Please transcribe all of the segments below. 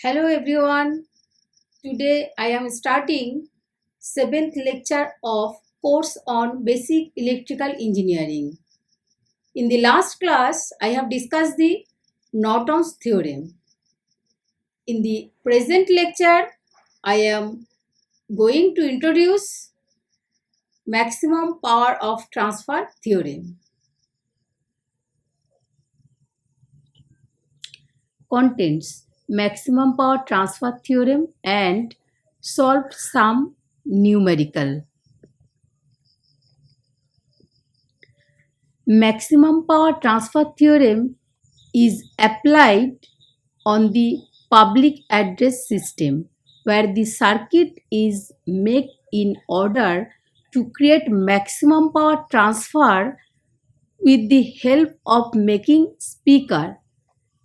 Hello everyone. Today I am starting 7th lecture of course on basic electrical engineering. In the last class I have discussed the Norton's theorem. In the present lecture I am going to introduce maximum power of transfer theorem. Contents: maximum power transfer theorem and solved some numerical. Maximum power transfer theorem is applied on the public address system where the circuit is made in order to create maximum power transfer with the help of making speaker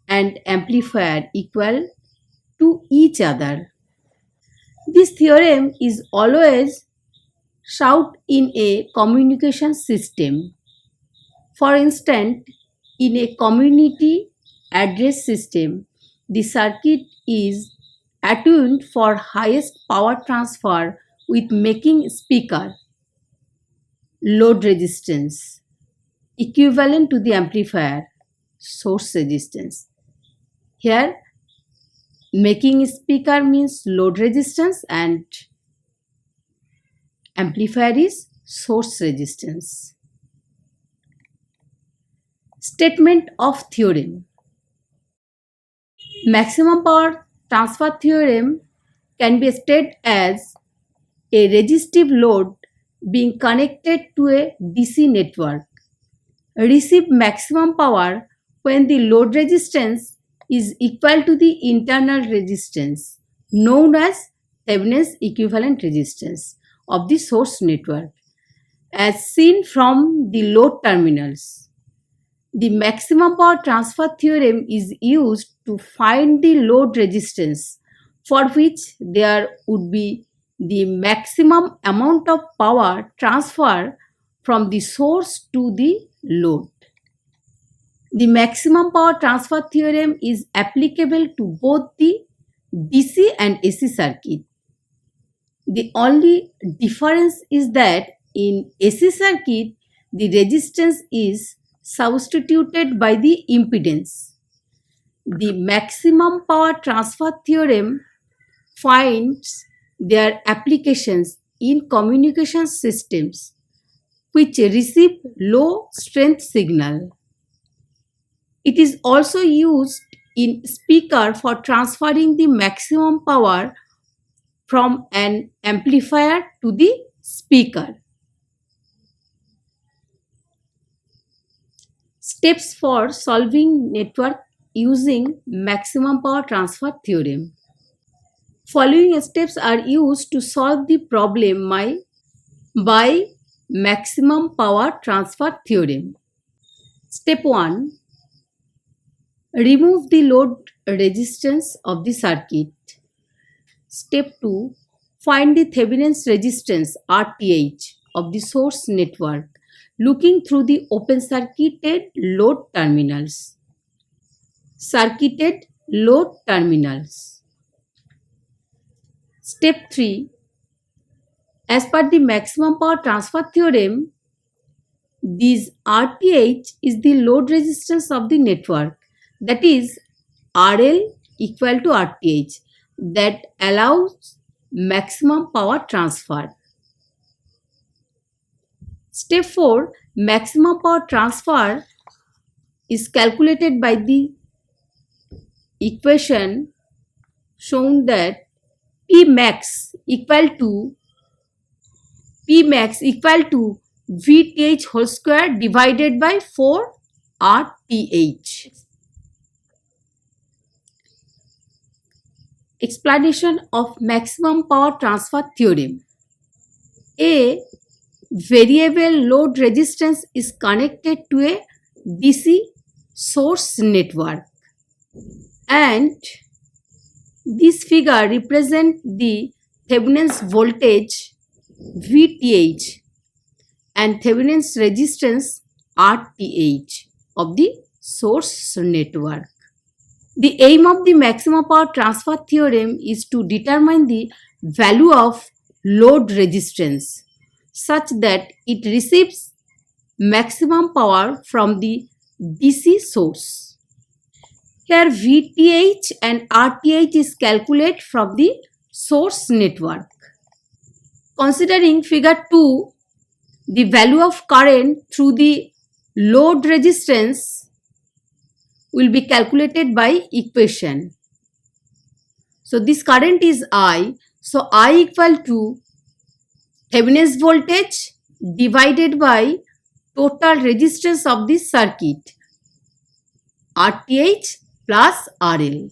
and amplifier equal to each other. This theorem is always used in a communication system. For instance, in a community address system, the circuit is attuned for highest power transfer with making speaker load resistance equivalent to the amplifier source resistance. Here, making speaker means load resistance and amplifier is source resistance. Statement of theorem. Maximum power transfer theorem can be stated as a resistive load being connected to a DC network receive maximum power when the load resistance is equal to the internal resistance known as Thevenin's equivalent resistance of the source network as seen from the load terminals. The maximum power transfer theorem is used to find the load resistance for which there would be the maximum amount of power transfer from the source to the load. The maximum power transfer theorem is applicable to both the DC and AC circuit. The only difference is that in AC circuit, the resistance is substituted by the impedance. The maximum power transfer theorem finds their applications in communication systems which receive low strength signal. It is also used in speaker for transferring the maximum power from an amplifier to the speaker. Steps for solving network using maximum power transfer theorem. Following steps are used to solve the problem by maximum power transfer theorem. Step 1. Remove the load resistance of the circuit. Step 2. Find the Thevenin's resistance RTH of the source network looking through the open circuited load terminals. Circuited load terminals. Step 3. As per the maximum power transfer theorem, this RTH is the load resistance of the network, that is RL equal to RTH, that allows maximum power transfer. Step 4. Maximum power transfer is calculated by the equation shown that Pmax equal to VTH whole square divided by 4 RTH. Explanation of maximum power transfer theorem. A variable load resistance is connected to a DC source network and this figure represents the Thevenin's voltage VTH and Thevenin's resistance RTH of the source network. The aim of the maximum power transfer theorem is to determine the value of load resistance such that it receives maximum power from the DC source. Here VTH and RTH is calculated from the source network. Considering figure 2, the value of current through the load resistance will be calculated by equation. So this current is I. So I equal to Thevenin's voltage divided by total resistance of this circuit, RTH plus RL.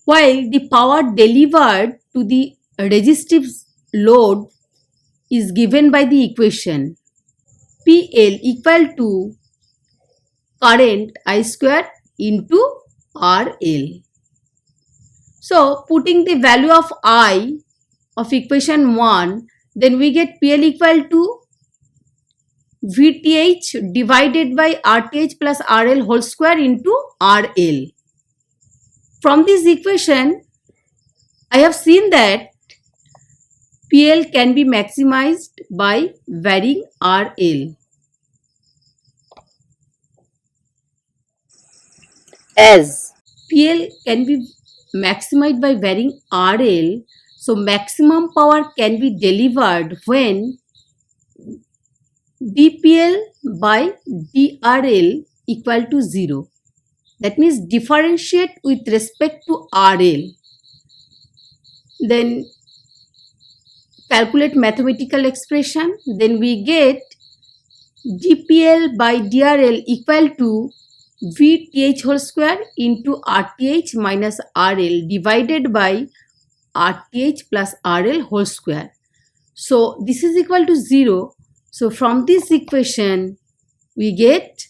While the power delivered to the resistive load is given by the equation PL equal to current I square into RL. So putting the value of I of equation 1, then we get PL equal to VTH divided by RTH plus RL whole square into RL. From this equation, I have seen that PL can be maximized by varying RL. As PL can be maximized by varying RL, so maximum power can be delivered when dPL by dRL equal to 0. That means differentiate with respect to RL. Then calculate mathematical expression. Then we get dPL by dRL equal to VTH whole square into RTH minus RL divided by RTH plus RL whole square. So this is equal to 0. So from this equation, we get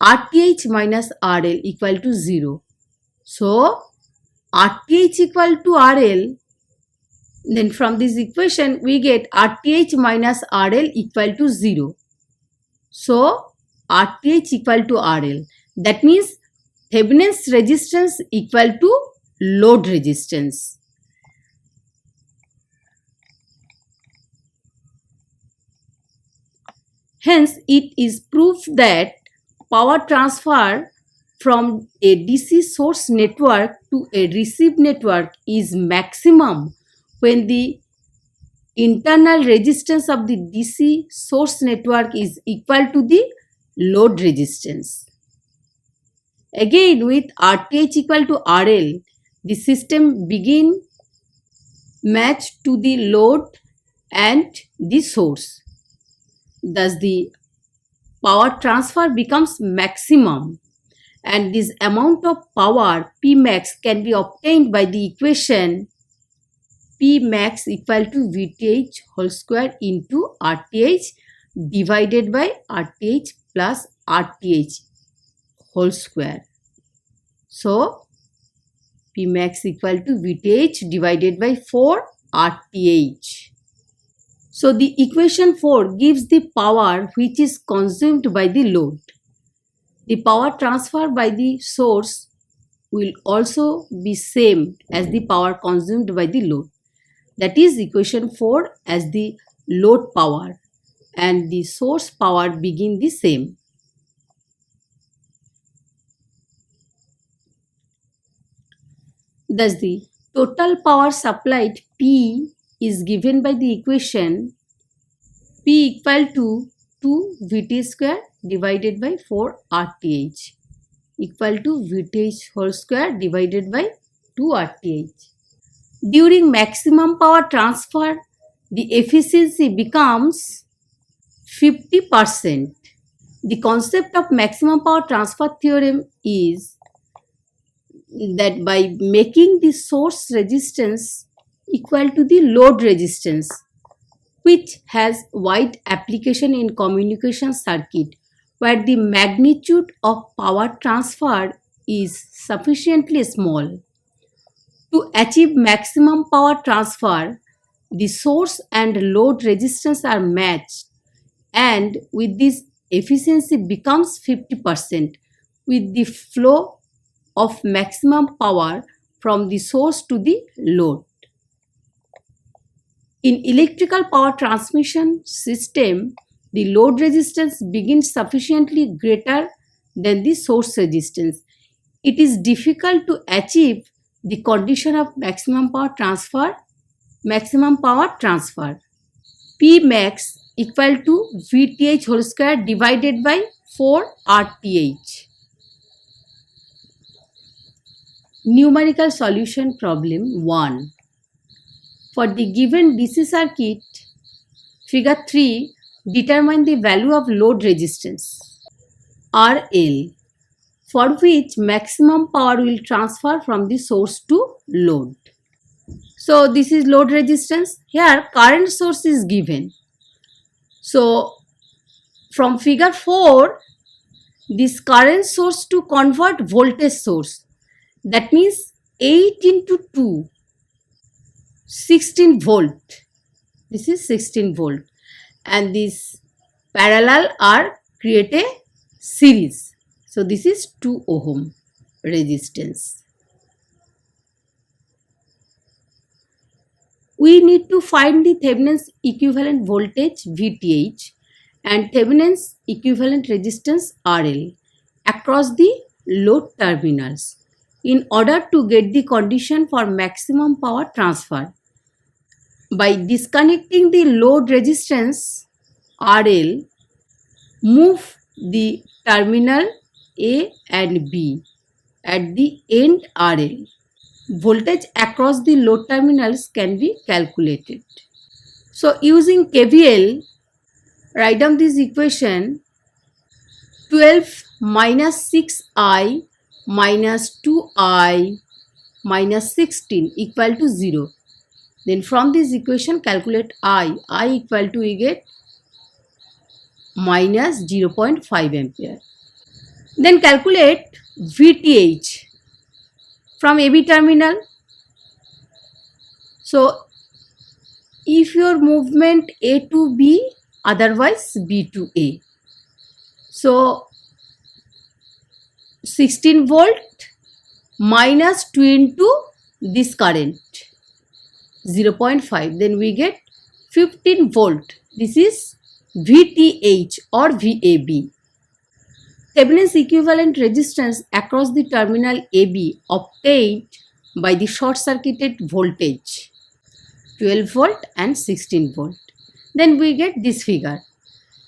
RTH minus RL equal to 0. So RTH equal to RL, then from this equation, we get RTH minus RL equal to 0. So RTH equal to RL. That means Thevenin's resistance equal to load resistance. Hence, it is proof that power transfer from a DC source network to a receive network is maximum when the internal resistance of the DC source network is equal to the load resistance. Again, with RTH equal to RL, the system begin matched to the load and the source. Thus, the power transfer becomes maximum, and this amount of power P max can be obtained by the equation P max equal to VTH whole square into RTH divided by RTH plus RTH whole square. So P max equal to VTH divided by 4 RTH. So the equation 4 gives the power which is consumed by the load. The power transfer by the source will also be same as the power consumed by the load. That is equation 4 as the load power and the source power begin the same. Thus the total power supplied P is given by the equation P equal to 2 Vt square divided by 4 RTH equal to Vth whole square divided by 2 RTH. During maximum power transfer, the efficiency becomes 50%. The concept of maximum power transfer theorem is that by making the source resistance equal to the load resistance, which has wide application in communication circuit where the magnitude of power transfer is sufficiently small. To achieve maximum power transfer, the source and load resistance are matched, and with this efficiency becomes 50% with the flow of maximum power from the source to the load. In electrical power transmission system, the load resistance begins sufficiently greater than the source resistance. It is difficult to achieve the condition of maximum power transfer. P max equal to VTH whole square divided by 4 RTH. Numerical solution problem 1. For the given DC circuit, figure 3, determine the value of load resistance RL, for which maximum power will transfer from the source to load. So this is load resistance. Here current source is given. So from figure 4, this current source to convert voltage source. That means 8 into 2, 16 volt. This is 16 volt. And this parallel are create a series. So this is 2 ohm resistance. We need to find the Thevenin's equivalent voltage VTH and Thevenin's equivalent resistance RL across the load terminals in order to get the condition for maximum power transfer. By disconnecting the load resistance RL, move the terminal A and B at the end RL. Voltage across the load terminals can be calculated. So using KVL, write down this equation: 12 minus 6i minus 2i minus 16 equal to 0. Then from this equation calculate I equal to, we get minus 0.5 ampere. Then calculate VTH from AB terminal. So if your movement A to B, otherwise B to A. So 16 volt minus 2 into this current 0.5, then we get 15 volt. This is VTH or VAB. Thevenin's equivalent resistance across the terminal AB obtained by the short circuited voltage 12 volt and 16 volt. Then we get this figure.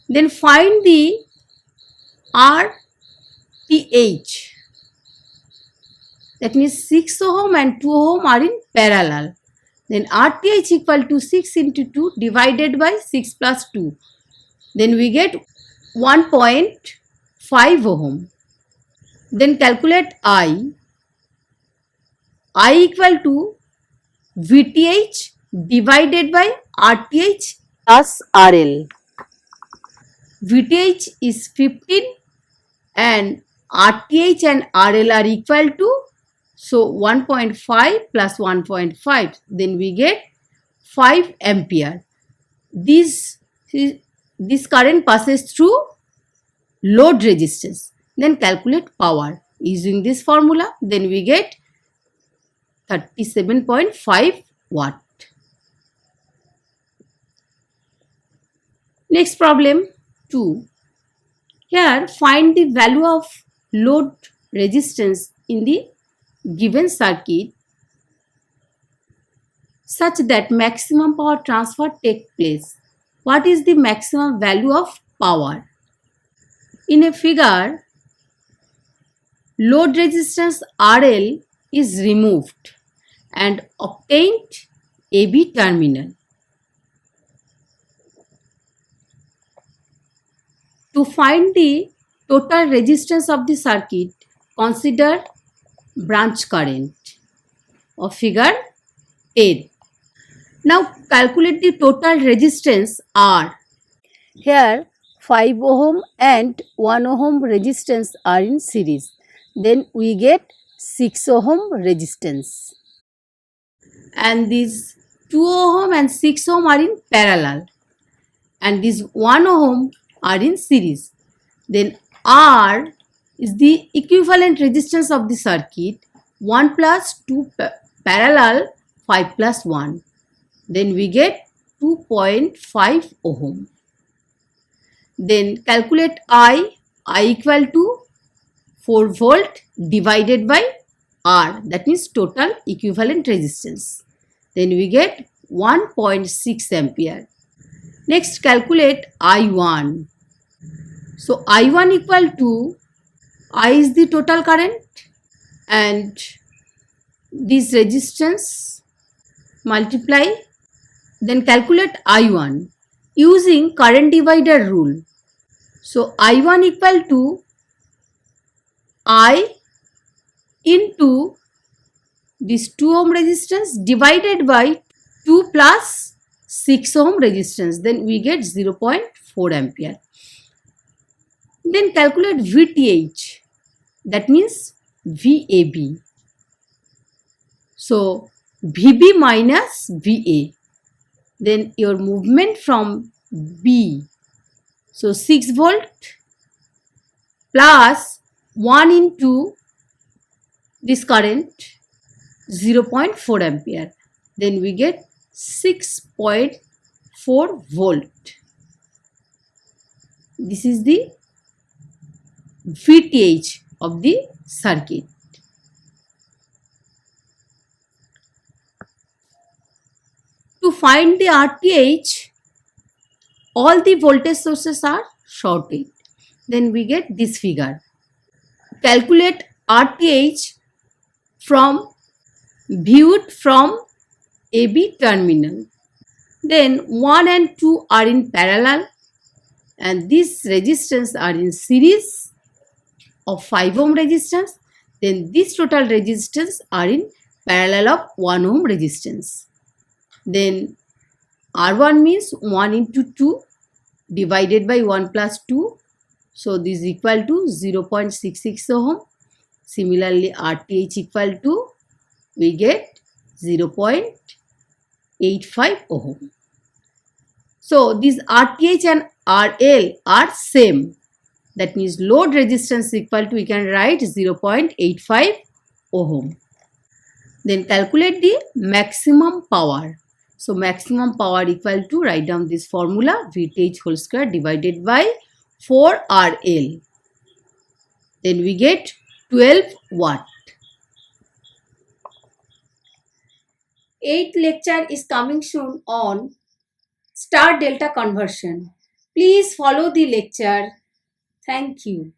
Then find the RTH. That means 6 ohm and 2 ohm are in parallel. Then RTH equal to 6 into 2 divided by 6 plus 2. Then we get 1.5 ohm. Then calculate I equal to VTH divided by RTH plus RL. VTH is 15 and RTH and RL are equal to, so 1.5 plus 1.5, then we get 5 ampere. This current passes through load resistance. Then calculate power using this formula. Then we get 37.5 watt. Next problem 2. Here find the value of load resistance in the given circuit such that maximum power transfer take place. What is the maximum value of power? In a figure, load resistance RL is removed and obtained AB terminal. To find the total resistance of the circuit, consider branch current of figure 10. Now calculate the total resistance R. Here 5 ohm and 1 ohm resistance are in series. Then we get 6 ohm resistance. And these 2 ohm and 6 ohm are in parallel. And these 1 ohm are in series. Then R is the equivalent resistance of the circuit 1 plus 2 parallel 5 plus 1. Then we get 2.5 ohm. Then calculate I equal to 4 volt divided by R, that means total equivalent resistance. Then we get 1.6 ampere. Next calculate I1. So I1 equal to, I is the total current and this resistance multiply, then calculate I1 using current divider rule. So I1 equal to I into this 2 ohm resistance divided by 2 plus 6 ohm resistance, then we get 0.4 ampere. Then calculate VTH, that means VAB. So VB minus VA, then your movement from B, so 6 volt plus 1 into this current 0.4 ampere, then we get 6.4 volt. This is the VTH of the circuit. To find the RTH, all the voltage sources are shorted. Then we get this figure. Calculate RTH viewed from AB terminal. Then 1 and 2 are in parallel and these resistance are in series of 5 ohm resistance. Then this total resistance are in parallel of 1 ohm resistance. Then R1 means 1 into 2 divided by 1 plus 2. So this is equal to 0.66 ohm. Similarly RTH equal to, we get 0.85 ohm. So these RTH and RL are same. That means load resistance equal to, we can write 0.85 ohm. Then calculate the maximum power. So maximum power equal to, write down this formula, VTH whole square divided by 4RL. Then we get 12 watt. 8th lecture is coming soon on star delta conversion. Please follow the lecture. Thank you.